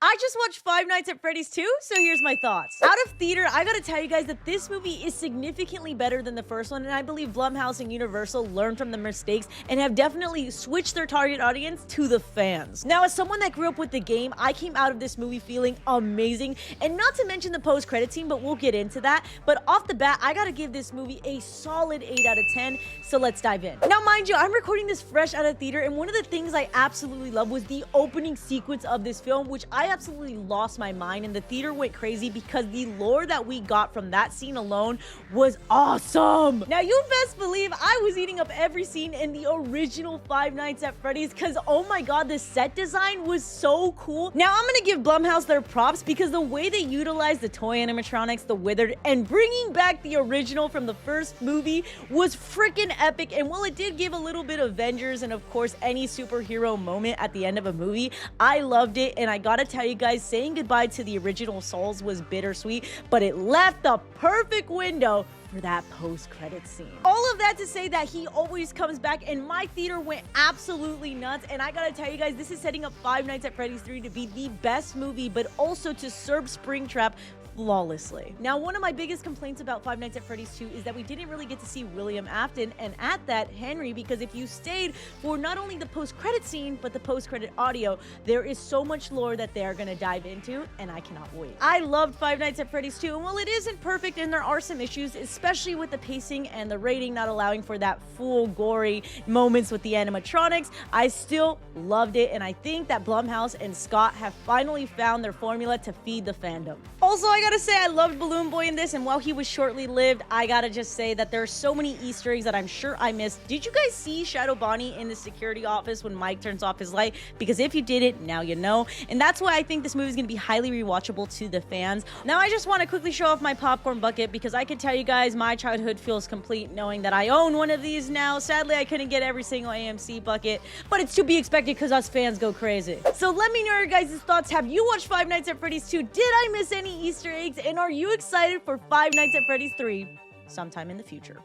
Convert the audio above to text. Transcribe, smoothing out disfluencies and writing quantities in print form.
I just watched Five Nights at Freddy's 2, so here's my thoughts. Out of theater, I gotta tell you guys that this movie is significantly better than the first one, and I believe Blumhouse and Universal learned from the mistakes and have definitely switched their target audience to the fans. Now, as someone that grew up with the game, I came out of this movie feeling amazing, and not to mention the post-credit scene, but we'll get into that. But off the bat, I gotta give this movie a solid 8 out of 10, so let's dive in. Now, mind you, I'm recording this fresh out of theater, and one of the things I absolutely love was the opening sequence of this film, which I absolutely lost my mind, and the theater went crazy because the lore that we got from that scene alone was awesome. Now, you best believe I was eating up every scene in the original Five Nights at Freddy's because, oh my god, the set design was so cool. Now, I'm gonna give Blumhouse their props because the way they utilized the toy animatronics, the withered, and bringing back the original from the first movie was freaking epic. And while it did give a little bit of Avengers and, of course, any superhero moment at the end of a movie, I loved it. And I gotta tell you guys, saying goodbye to the original souls was bittersweet, but it left the perfect window for that post-credit scene. All of that to say that he always comes back, and my theater went absolutely nuts. And I gotta tell you guys, this is setting up Five Nights at Freddy's 3 to be the best movie, but also to serve Springtrap flawlessly. Now, one of my biggest complaints about Five Nights at Freddy's 2 is that we didn't really get to see William Afton, and at that, Henry, because if you stayed for not only the post-credit scene, but the post-credit audio, there is so much lore that they're gonna dive into, and I cannot wait. I loved Five Nights at Freddy's 2, and while it isn't perfect and there are some issues, especially with the pacing and the rating not allowing for that full gory moments with the animatronics, I still loved it, and I think that Blumhouse and Scott have finally found their formula to feed the fandom. Also, I gotta say, I loved Balloon Boy in this, and while he was shortly lived, I gotta just say that there are so many Easter eggs that I'm sure I missed. Did you guys see Shadow Bonnie in the security office when Mike turns off his light? Because if you didn't, now you know. And that's why I think this movie is gonna be highly rewatchable to the fans. Now, I just want to quickly show off my popcorn bucket because I can tell you guys my childhood feels complete knowing that I own one of these now. Sadly, I couldn't get every single AMC bucket, but it's to be expected because us fans go crazy. So let me know your guys' thoughts. Have you watched Five Nights at Freddy's 2? Did I miss any Easter eggs? And are you excited for Five Nights at Freddy's 3 sometime in the future?